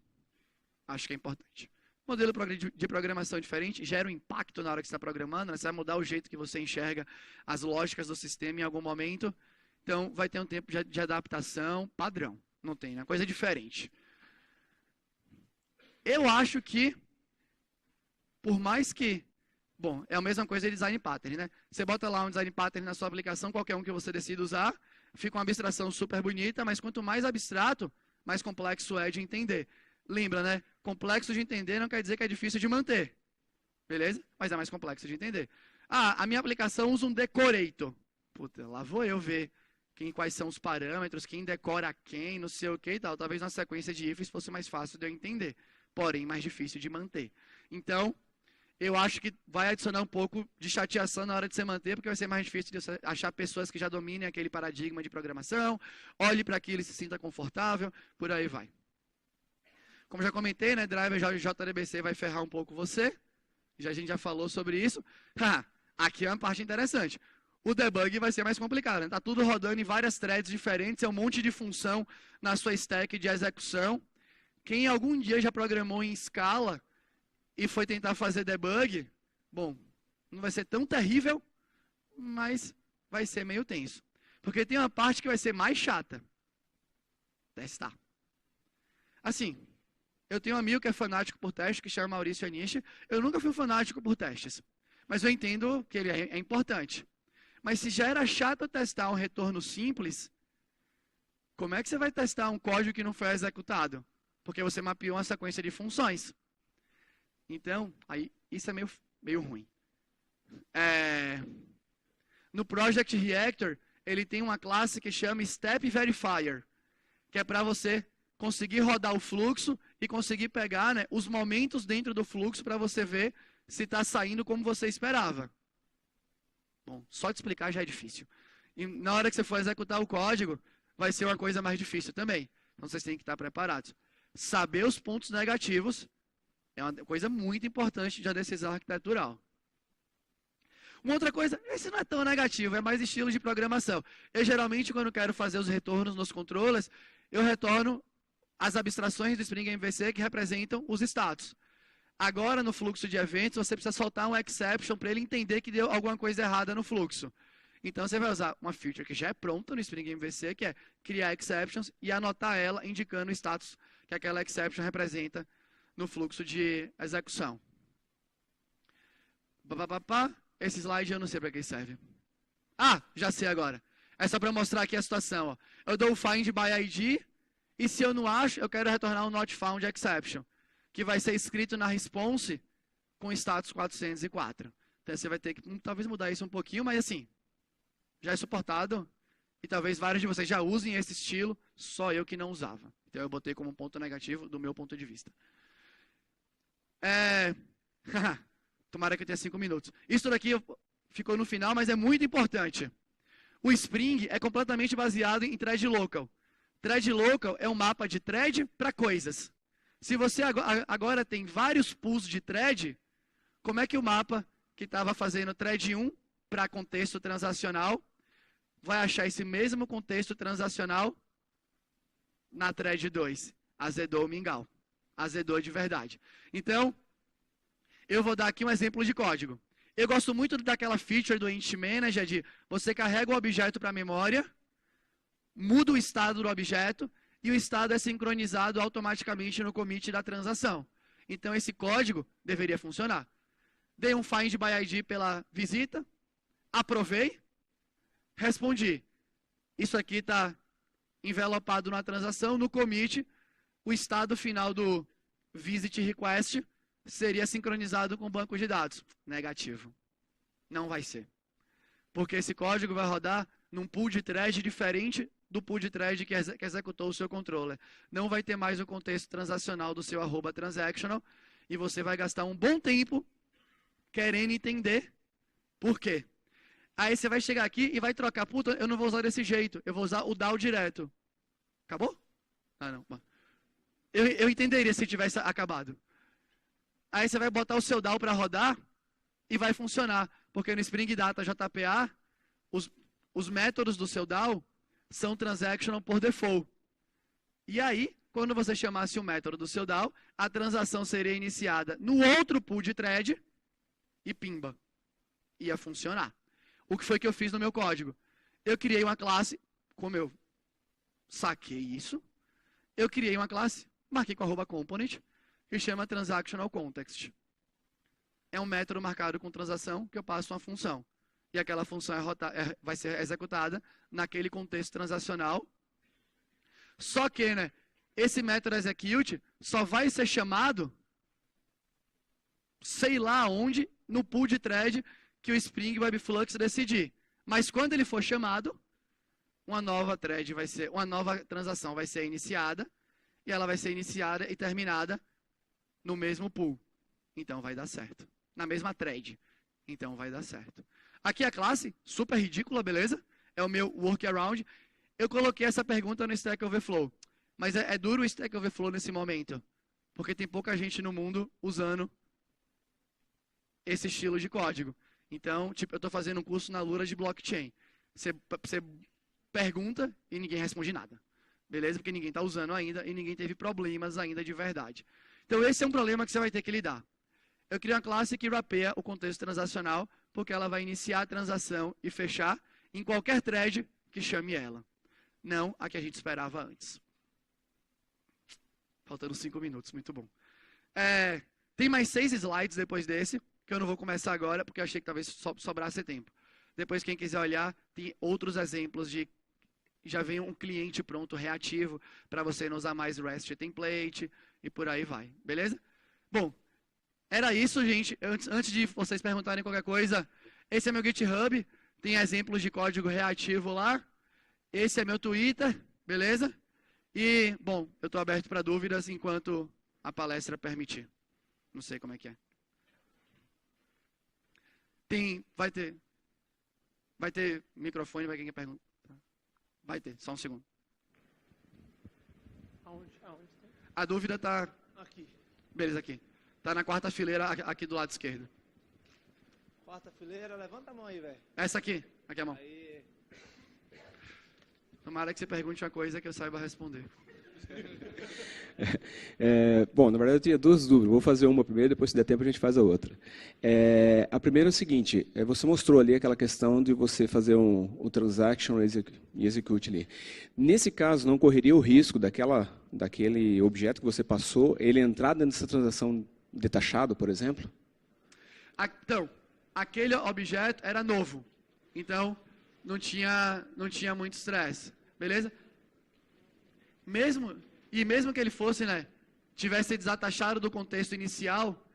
Acho que é importante. Modelo de programação diferente gera um impacto na hora que você está programando, né? Você vai mudar o jeito que você enxerga as lógicas do sistema em algum momento. Então, vai ter um tempo de adaptação padrão. Não tem, né? Coisa diferente. Eu acho que, por mais que... Bom, é a mesma coisa de design pattern, né? Você bota lá um design pattern na sua aplicação, qualquer um que você decida usar, fica uma abstração super bonita, mas quanto mais abstrato, mais complexo é de entender. Lembra, né? Complexo de entender não quer dizer que é difícil de manter. Beleza? Mas é mais complexo de entender. Ah, a minha aplicação usa um decorator. Puta, lá vou eu ver quais são os parâmetros, quem decora quem, não sei o que e tal. Talvez na sequência de ifs fosse mais fácil de eu entender. Porém, mais difícil de manter. Então, eu acho que vai adicionar um pouco de chateação na hora de você manter, porque vai ser mais difícil de você achar pessoas que já dominem aquele paradigma de programação, olhe para aquilo e se sinta confortável, por aí vai. Como já comentei, né, driver JDBC vai ferrar um pouco você. A gente já falou sobre isso. Aqui é uma parte interessante. O debug vai ser mais complicado. Está, né? Tudo rodando em várias threads diferentes, é um monte de função na sua stack de execução. Quem algum dia já programou em Scala e foi tentar fazer debug, bom, não vai ser tão terrível, mas vai ser meio tenso. Porque tem uma parte que vai ser mais chata. Testar. Assim, eu tenho um amigo que é fanático por testes, que chama Maurício Anishi. Eu nunca fui fanático por testes, mas eu entendo que ele é importante. Mas se já era chato testar um retorno simples, como é que você vai testar um código que não foi executado? Porque você mapeou uma sequência de funções. Então, aí, isso é meio ruim. No Project Reactor, ele tem uma classe que chama Step Verifier, que é para você conseguir rodar o fluxo e conseguir pegar, né, os momentos dentro do fluxo para você ver se está saindo como você esperava. Bom, só te explicar já é difícil. E na hora que você for executar o código, vai ser uma coisa mais difícil também. Então, vocês têm que estar preparados. Saber os pontos negativos é uma coisa muito importante de decisão arquitetural. Uma outra coisa, esse não é tão negativo, é mais estilo de programação. Eu geralmente, quando quero fazer os retornos nos controllers, eu retorno as abstrações do Spring MVC que representam os status. Agora, no fluxo de eventos, você precisa soltar um exception para ele entender que deu alguma coisa errada no fluxo. Então, você vai usar uma feature que já é pronta no Spring MVC, que é criar exceptions e anotar ela, indicando o status que aquela exception representa no fluxo de execução. Esse slide eu não sei para que serve. Ah, já sei agora. É só para mostrar aqui a situação. Ó. Eu dou o find by ID e se eu não acho, eu quero retornar um not found exception, que vai ser escrito na response com status 404. Então você vai ter que talvez mudar isso um pouquinho, mas assim, já é suportado e talvez vários de vocês já usem esse estilo, só eu que não usava. Então eu botei como um ponto negativo do meu ponto de vista. Tomara que eu tenha 5 minutos. Isso daqui ficou no final, mas é muito importante. O Spring é completamente baseado em thread local. Thread local é um mapa de thread para coisas. Se você agora tem vários pools de thread, como é que o mapa que estava fazendo thread 1 para contexto transacional vai achar esse mesmo contexto transacional na thread 2. Azedou o mingau. Azedou de verdade. Então, eu vou dar aqui um exemplo de código. Eu gosto muito daquela feature do Int Manager de você carrega o objeto para a memória, muda o estado do objeto e o estado é sincronizado automaticamente no commit da transação. Então, esse código deveria funcionar. Dei um find by ID pela visita, aprovei, respondi. Isso aqui está envelopado na transação, no commit, o estado final do visit request seria sincronizado com o banco de dados. Negativo. Não vai ser. Porque esse código vai rodar num pool de thread diferente do pool de thread que executou o seu controller. Não vai ter mais o contexto transacional do seu @transactional e você vai gastar um bom tempo querendo entender por quê. Aí você vai chegar aqui e vai trocar. Puta, eu não vou usar desse jeito. Eu vou usar o DAO direto. Acabou? Ah, não. Eu entenderia se tivesse acabado. Aí você vai botar o seu DAO para rodar e vai funcionar. Porque no Spring Data JPA, os métodos do seu DAO são transactional por default. E aí, quando você chamasse o método do seu DAO, a transação seria iniciada no outro pool de thread e pimba. Ia funcionar. O que foi que eu fiz no meu código? Eu criei uma classe, como eu saquei isso, eu criei uma classe, marquei com @component, que chama transactional context. É um método marcado com transação que eu passo uma função. E aquela função vai ser executada naquele contexto transacional. Só que, né, esse método execute só vai ser chamado, sei lá onde, no pool de thread que o Spring Webflux decidir. Mas quando ele for chamado, uma nova transação vai ser iniciada, e ela vai ser iniciada e terminada no mesmo pool. Então vai dar certo. Na mesma thread. Então vai dar certo. Aqui a classe, super ridícula, beleza? É o meu workaround. Eu coloquei essa pergunta no Stack Overflow. Mas é duro o Stack Overflow nesse momento. Porque tem pouca gente no mundo usando esse estilo de código. Então, tipo, eu estou fazendo um curso na Lura de blockchain. Você pergunta e ninguém responde nada. Beleza? Porque ninguém está usando ainda e ninguém teve problemas ainda de verdade. Então, esse é um problema que você vai ter que lidar. Eu criei uma classe que wrapeia o contexto transacional, porque ela vai iniciar a transação e fechar em qualquer thread que chame ela. Não a que a gente esperava antes. Faltando 5 minutos, muito bom. Tem mais 6 slides depois desse, que eu não vou começar agora, porque eu achei que talvez sobrasse tempo. Depois, quem quiser olhar, tem outros exemplos de... Já vem um cliente pronto, reativo, para você não usar mais REST template, e por aí vai. Beleza? Bom, era isso, gente. Antes de vocês perguntarem qualquer coisa, esse é meu GitHub, tem exemplos de código reativo lá. Esse é meu Twitter, beleza? E, bom, eu estou aberto para dúvidas enquanto a palestra permitir. Não sei como é que é. Vai ter microfone, vai quem quer perguntar. Vai ter, só um segundo. Aonde tem? A dúvida está... Aqui. Beleza, aqui. Está na 4ª fileira, aqui do lado esquerdo. 4ª fileira, levanta a mão aí, velho. Essa aqui a mão. Aí. Tomara que você pergunte uma coisa que eu saiba responder. Bom, na verdade eu tinha 2 dúvidas. Vou fazer uma primeiro, depois se der tempo a gente faz a outra. A primeira é o seguinte, você mostrou ali aquela questão de você fazer um transaction e execute ali. Nesse caso, não correria o risco daquele objeto que você passou, ele entrar dentro dessa transação detachado, por exemplo? Então, aquele objeto era novo. Então, não tinha muito estresse. Beleza? Mesmo que ele fosse, né, tivesse desatachado do contexto inicial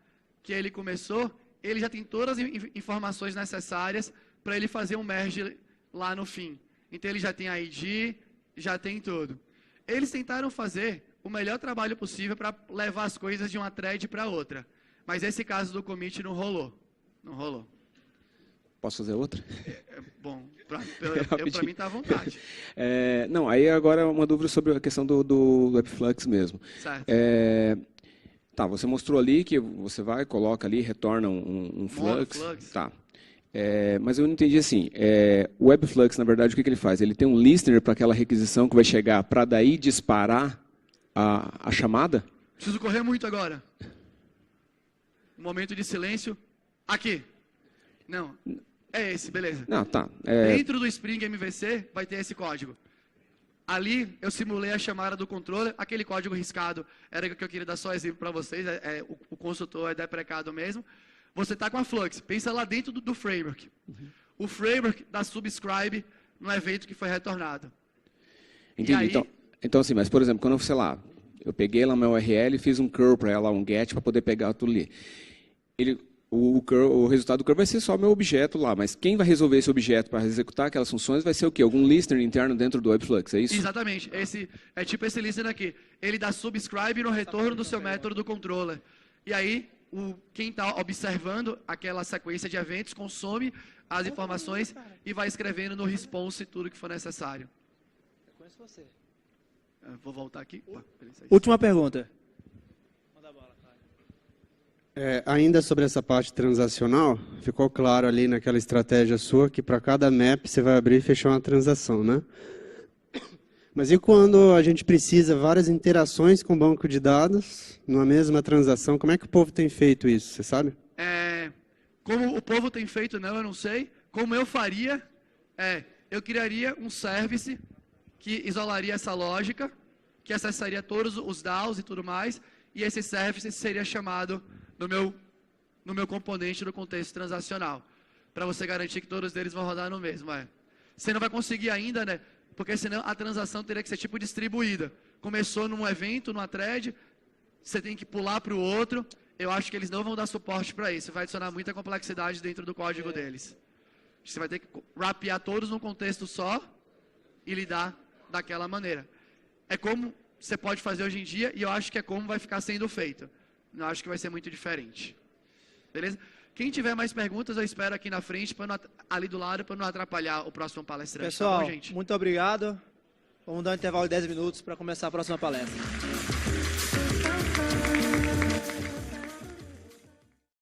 que ele começou, ele já tem todas as informações necessárias para ele fazer um merge lá no fim. Então ele já tem ID, já tem tudo. Eles tentaram fazer o melhor trabalho possível para levar as coisas de uma thread para outra. Mas esse caso do commit não rolou. Não rolou. Posso fazer outra? Bom, para mim está à vontade. Não, aí agora uma dúvida sobre a questão do Webflux mesmo. Certo. Tá, você mostrou ali que você vai, coloca ali, retorna um flux. Flux. Tá. Mas eu não entendi assim. O Webflux, na verdade, o que ele faz? Ele tem um listener para aquela requisição que vai chegar para daí disparar a chamada? Preciso correr muito agora. Um momento de silêncio. Aqui. Não. É esse, beleza. Não, tá. Dentro do Spring MVC vai ter esse código. Ali eu simulei a chamada do controller. Aquele código riscado era o que eu queria dar só exemplo para vocês. O consultor é deprecado mesmo. Você está com a Flux. Pensa lá dentro do framework. O framework dá subscribe no evento que foi retornado. Entendi. Aí... Então, assim, mas, por exemplo, quando eu, sei lá, eu peguei lá uma URL e fiz um curl para ela, um get, para poder pegar tudo ali. O resultado do curl vai ser só meu objeto lá, mas quem vai resolver esse objeto para executar aquelas funções vai ser o quê? Algum listener interno dentro do Webflux, é isso? Exatamente. É tipo esse listener aqui. Ele dá subscribe no retorno do seu método do controller. E aí, quem está observando aquela sequência de eventos consome as informações e vai escrevendo no response tudo que for necessário. Eu conheço você. Vou voltar aqui. Última pergunta. Ainda sobre essa parte transacional, ficou claro ali naquela estratégia sua que para cada map você vai abrir e fechar uma transação, né? Mas e quando a gente precisa várias interações com o banco de dados numa mesma transação, como é que o povo tem feito isso, você sabe? Como o povo tem feito, não, eu não sei. Como eu faria, eu criaria um service que isolaria essa lógica, que acessaria todos os DAOs e tudo mais, e esse service seria chamado no meu componente do contexto transacional, para você garantir que todos eles vão rodar no mesmo. Você não vai conseguir ainda, né? Porque senão a transação teria que ser tipo distribuída. Começou num evento, numa thread, você tem que pular para o outro. Eu acho que eles não vão dar suporte para isso. Vai adicionar muita complexidade dentro do código deles. Você vai ter que wrapear todos num contexto só e lidar daquela maneira. É como você pode fazer hoje em dia e eu acho que é como vai ficar sendo feito. Não acho que vai ser muito diferente. Beleza? Quem tiver mais perguntas, eu espero aqui na frente, ali do lado, para não atrapalhar o próximo palestrante. Pessoal, tá bom, gente? muito obrigado. Vamos dar um intervalo de 10 minutos para começar a próxima palestra.